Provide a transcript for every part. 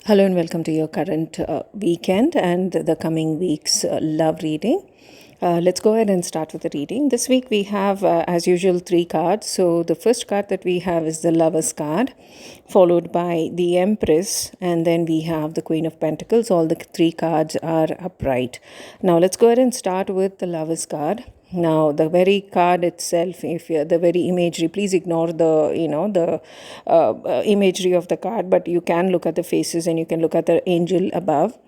Hello and welcome to your current weekend and the coming week's love reading. Let's go ahead and start with the reading. This week we have, as usual, three cards. So the first card that we have is the Lover's card, followed by the Empress, and then we have the Queen of Pentacles. All the three cards are upright. Now let's go ahead and start with the Lover's card. Now the very card itself, if the very imagery, please ignore the imagery of the card, but you can look at the faces and you can look at the angel above.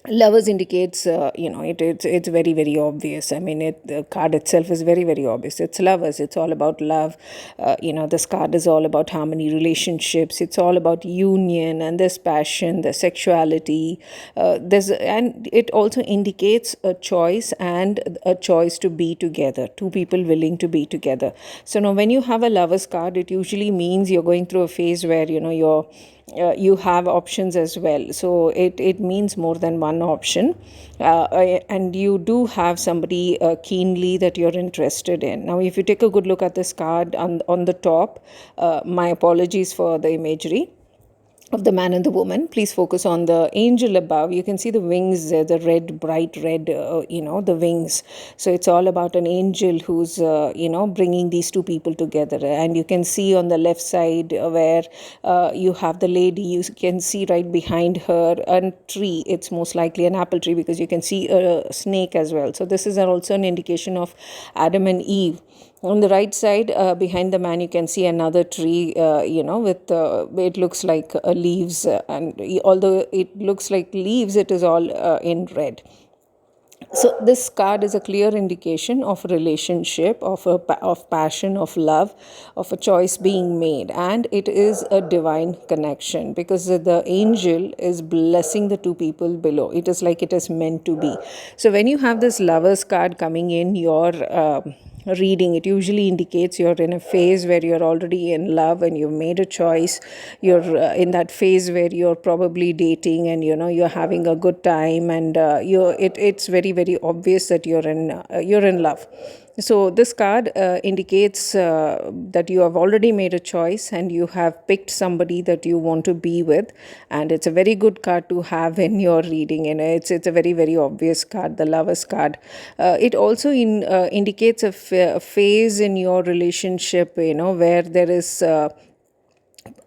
Lovers indicates, it's very, very obvious. I mean, the card itself is very, very obvious. It's lovers. It's all about love. This card is all about harmony, relationships. It's all about union, and there's passion, there's sexuality. And it also indicates a choice and a choice to be together. Two people willing to be together. So now, when you have a lovers card, it usually means you're going through a phase where you have options as well. So it means more than one option, and you do have somebody keenly that you're interested in. Now, if you take a good look at this card on the top, my apologies for the imagery of the man and the woman. Please focus on the angel above. You can see the wings, the red, bright red, the wings. So it's all about an angel who's, bringing these two people together. And you can see on the left side where you have the lady, you can see right behind her a tree. It's most likely an apple tree because you can see a snake as well. So this is also an indication of Adam and Eve. On the right side, behind the man, you can see another tree, with it looks like leaves. And although it looks like leaves, it is all in red. So this card is a clear indication of a relationship, of passion, of love, of a choice being made, and it is a divine connection because the angel is blessing the two people below. It is like it is meant to be. So when you have this lovers card coming in your reading, it usually indicates you're in a phase where you're already in love and you've made a choice. You're in that phase where you're probably dating and you're having a good time, and it's very, very obvious that you're in love. So this card indicates that you have already made a choice and you have picked somebody that you want to be with, and it's a very good card to have in your reading. And it's a very, very obvious card, the lovers card. It also indicates a phase in your relationship, where there is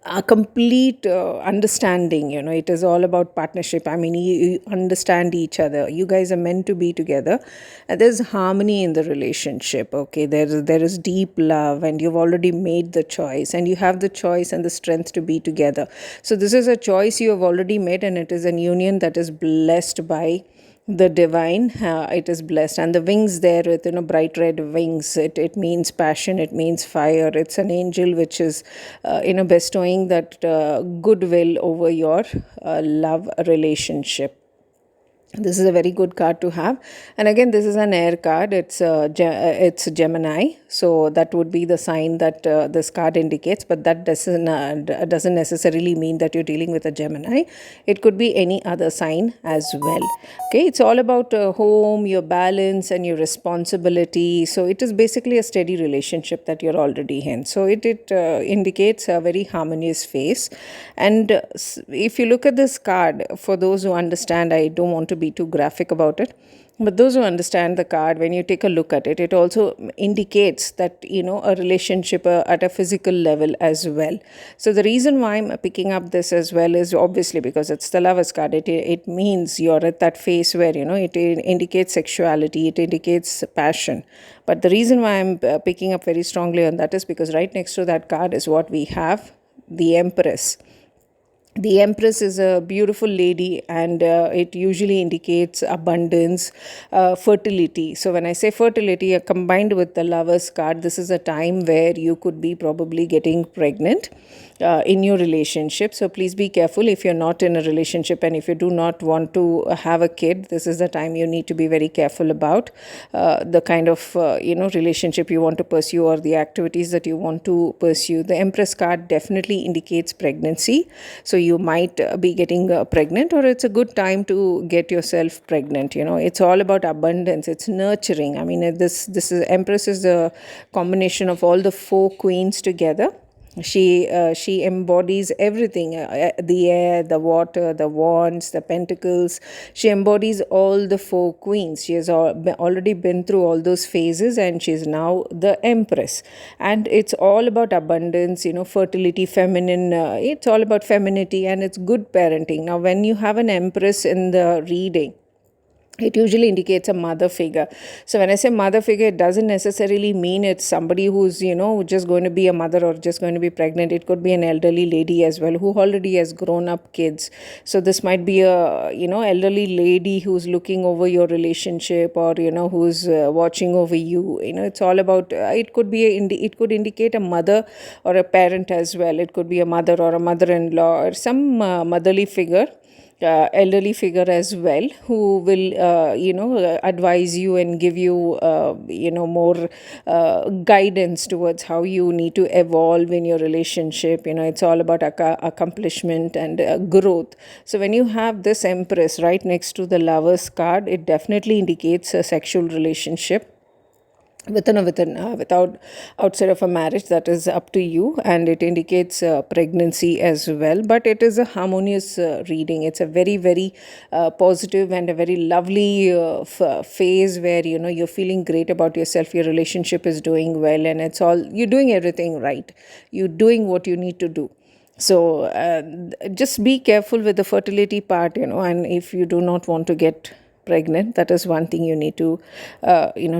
a complete understanding. It is all about partnership. I mean, you understand each other, you guys are meant to be together, and there's harmony in the relationship. Okay, there is deep love, and you've already made the choice, and you have the choice and the strength to be together. So this is a choice you have already made, and it is an union that is blessed by the divine. It is blessed, and the wings there with bright red wings, it means passion, it means fire. It's an angel which is bestowing that goodwill over your love relationship. This is a very good card to have. And again, this is an air card. It's Gemini, so that would be the sign that this card indicates, but that doesn't necessarily mean that you're dealing with a Gemini. It could be any other sign as well. Okay, it's all about home, your balance, and your responsibility. So it is basically a steady relationship that you're already in. So it indicates a very harmonious phase. And if you look at this card, for those who understand, I don't want to be too graphic about it, but those who understand the card, when you take a look at it, it also indicates that a relationship at a physical level as well. So the reason why I'm picking up this as well is obviously because it's the lovers card. It means you're at that phase where it indicates sexuality, it indicates passion. But the reason why I'm picking up very strongly on that is because right next to that card is what we have, the Empress. The Empress is a beautiful lady, and it usually indicates abundance, fertility. So when I say fertility, combined with the Lovers card, this is a time where you could be probably getting pregnant in your relationship. So please be careful if you're not in a relationship, and if you do not want to have a kid, this is the time you need to be very careful about the kind of relationship you want to pursue or the activities that you want to pursue. The Empress card definitely indicates pregnancy. So you might be getting pregnant, or it's a good time to get yourself pregnant. It's all about abundance, it's nurturing. I mean, this is Empress is the combination of all the four queens together. She embodies everything, the air, the water, the wands, the pentacles. She embodies all the four queens. She has already been through all those phases, and she's now the empress. And it's all about abundance, fertility, feminine. It's all about femininity, and it's good parenting. Now, when you have an empress in the reading, it usually indicates a mother figure. So when I say mother figure, it doesn't necessarily mean it's somebody who's, just going to be a mother or just going to be pregnant. It could be an elderly lady as well who already has grown up kids. So this might be a, elderly lady who's looking over your relationship, or, who's watching over you. It's all about, it could be, it could indicate a mother or a parent as well. It could be a mother or a mother-in-law or some motherly figure, elderly figure as well, who will advise you and give you more guidance towards how you need to evolve in your relationship. It's all about accomplishment and growth. So when you have this empress right next to the lovers card, it definitely indicates a sexual relationship without outside of a marriage. That is up to you, and it indicates pregnancy as well. But it is a harmonious reading. It's a very, very positive and a very lovely phase where you're feeling great about yourself. Your relationship is doing well, and it's all, you're doing everything right. You're doing what you need to do. So just be careful with the fertility part, and if you do not want to get pregnant, that is one thing you need to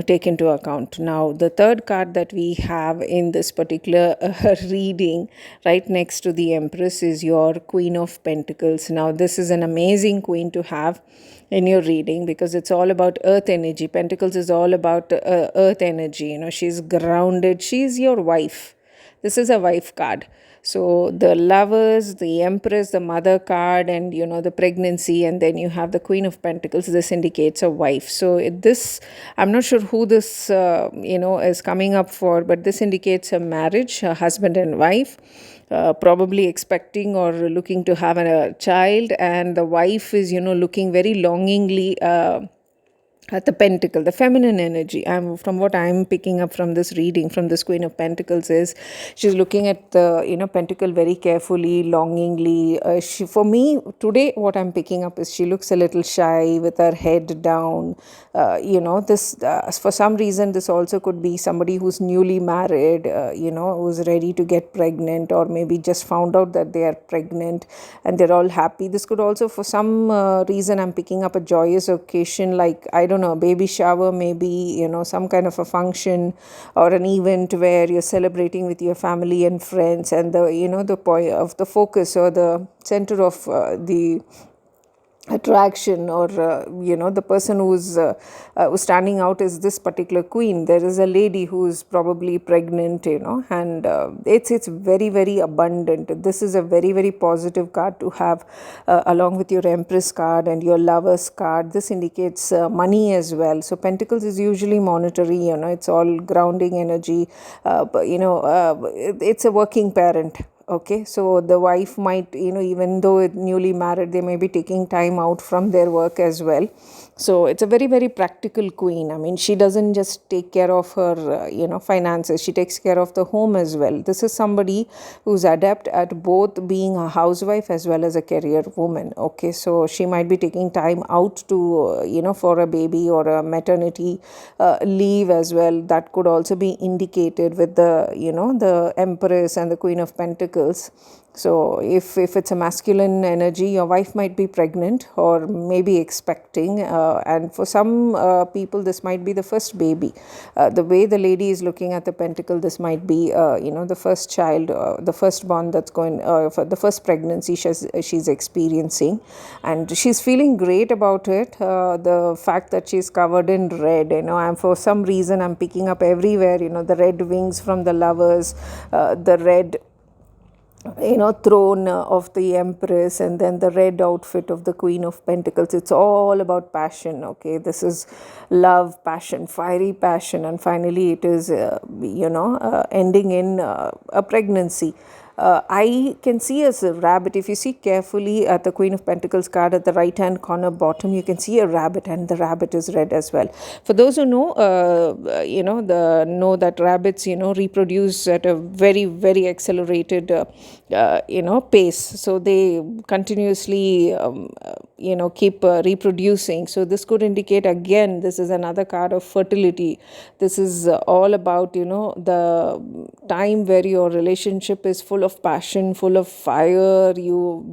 take into account. Now, the third card that we have in this particular reading right next to the empress is your Queen of Pentacles. Now, this is an amazing queen to have in your reading because it's all about earth energy. Pentacles is all about earth energy. She's grounded. She's your wife. This is a wife card. So the lovers, the empress, the mother card, and the pregnancy, and then you have the Queen of Pentacles. This indicates a wife. So this, I'm not sure who this is coming up for, but this indicates a marriage, a husband and wife. Probably expecting or looking to have a child, and the wife is looking very longingly at the pentacle, the feminine energy. From what I'm picking up from this reading, from this Queen of Pentacles, is she's looking at the pentacle very carefully, longingly. For me today, what I'm picking up is she looks a little shy with her head down. This for some reason, this also could be somebody who's newly married, who's ready to get pregnant, or maybe just found out that they are pregnant and they're all happy. This could also, for some reason, I'm picking up a joyous occasion, like, I don't know, baby shower, maybe, some kind of a function or an event where you're celebrating with your family and friends, and the point of the focus or the center of the attraction, or the person who's standing out is this particular queen. There is a lady who's probably pregnant, and it's very, very abundant. This is a very, very positive card to have along with your empress card and your lovers card. This indicates money as well. So pentacles is usually monetary, it's all grounding energy. It's a working parent. Okay, so the wife might, even though newly married, they may be taking time out from their work as well. So it's a very, very practical queen. I mean, she doesn't just take care of her, finances. She takes care of the home as well. This is somebody who's adept at both being a housewife as well as a career woman. Okay, so she might be taking time out to, for a baby or a maternity leave as well. That could also be indicated with the, the Empress and the Queen of Pentacles. So if it's a masculine energy, your wife might be pregnant or maybe expecting, and for some people this might be the first baby. The way the lady is looking at the pentacle, this might be the first child, the firstborn that's going, for the first pregnancy she's experiencing, and she's feeling great about it. The fact that she's covered in red, and for some reason I'm picking up everywhere, the red wings from the lovers, the red throne of the Empress, and then the red outfit of the Queen of Pentacles. It's all about passion. Okay, this is love, passion, fiery passion, and finally it is ending in a pregnancy. I can see as a rabbit. If you see carefully at the Queen of Pentacles card at the right hand corner bottom, you can see a rabbit, and the rabbit is red as well. For those who know, know that rabbits, reproduce at a very, very accelerated, pace. So they continuously, keep reproducing. So this could indicate, again, this is another card of fertility. This is all about, the time where your relationship is full of passion, full of fire. You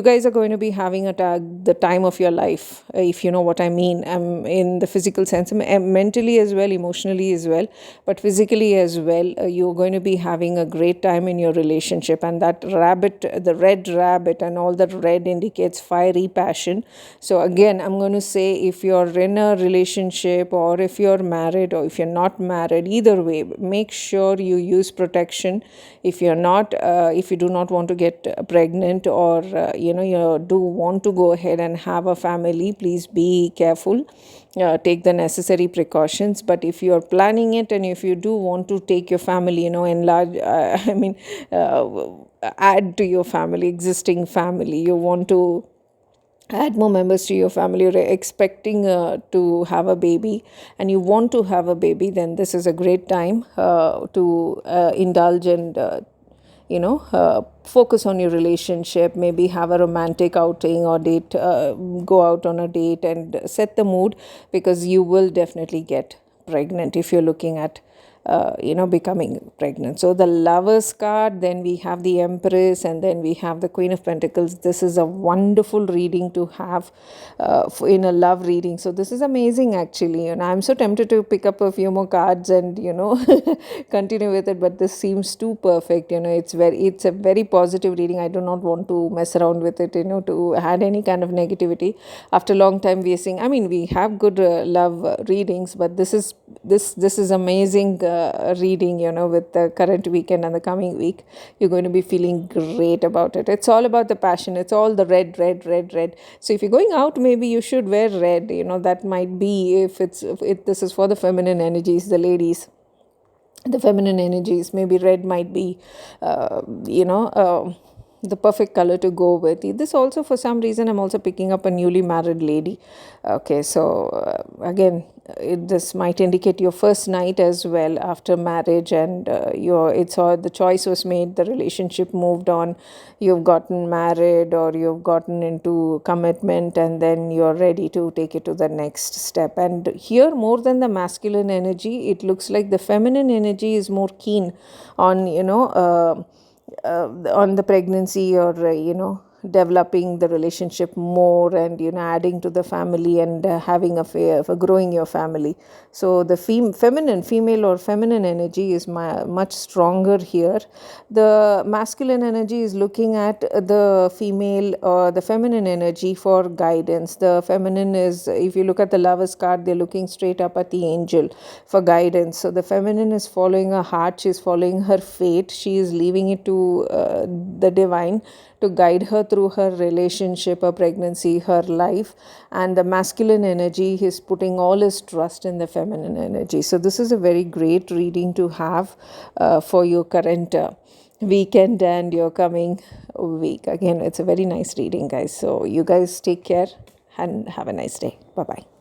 guys are going to be having the time of your life, if you know what I mean. In the physical sense, mentally as well, emotionally as well, but physically as well. You're going to be having a great time in your relationship. And that rabbit, the red rabbit, and all that red indicates fiery passion. So again, I'm going to say, if you're in a relationship, or if you're married, or if you're not married, either way, make sure you use protection. If you're not, if you do not want to get pregnant, or you do want to go ahead and have a family, please be careful. Take the necessary precautions. But if you're planning it, and if you do want to take your family, enlarge, add to your family, existing family, you want to add more members to your family, you're expecting to have a baby, and you want to have a baby, then this is a great time to indulge and focus on your relationship. Maybe have a romantic outing, or date, go out on a date and set the mood, because you will definitely get pregnant if you're looking at becoming pregnant. So the Lovers card, then we have the Empress, and then we have the Queen of Pentacles. This is a wonderful reading to have in a love reading. So this is amazing, actually. And I'm so tempted to pick up a few more cards and continue with it, but this seems too perfect. It's a very positive reading. I do not want to mess around with it, to add any kind of negativity. After a long time, we are seeing, we have good love readings, but this is amazing reading. With the current weekend and the coming week, you're going to be feeling great about it. It's all about the passion. It's all the red. So if you're going out, maybe you should wear red. That might be, if this is for the feminine energies, the ladies, the feminine energies, maybe red might be the perfect color to go with. This also, for some reason, I'm also picking up a newly married lady. Okay, so again, this might indicate your first night as well after marriage, and the choice was made, the relationship moved on, you've gotten married, or you've gotten into commitment, and then you're ready to take it to the next step. And here, more than the masculine energy, it looks like the feminine energy is more keen on on the pregnancy, or developing the relationship more, and adding to the family, and having growing your family. So the female or feminine energy is much stronger here. The masculine energy is looking at the female or the feminine energy for guidance. The feminine is, if you look at the Lovers card, they're looking straight up at the angel for guidance. So the feminine is following her heart, she's following her fate, she is leaving it to the divine to guide her through her relationship, her pregnancy, her life. And the masculine energy, he's putting all his trust in the feminine energy. So this is a very great reading to have for your current weekend and your coming week. Again, it's a very nice reading, guys. So you guys take care and have a nice day. Bye-bye.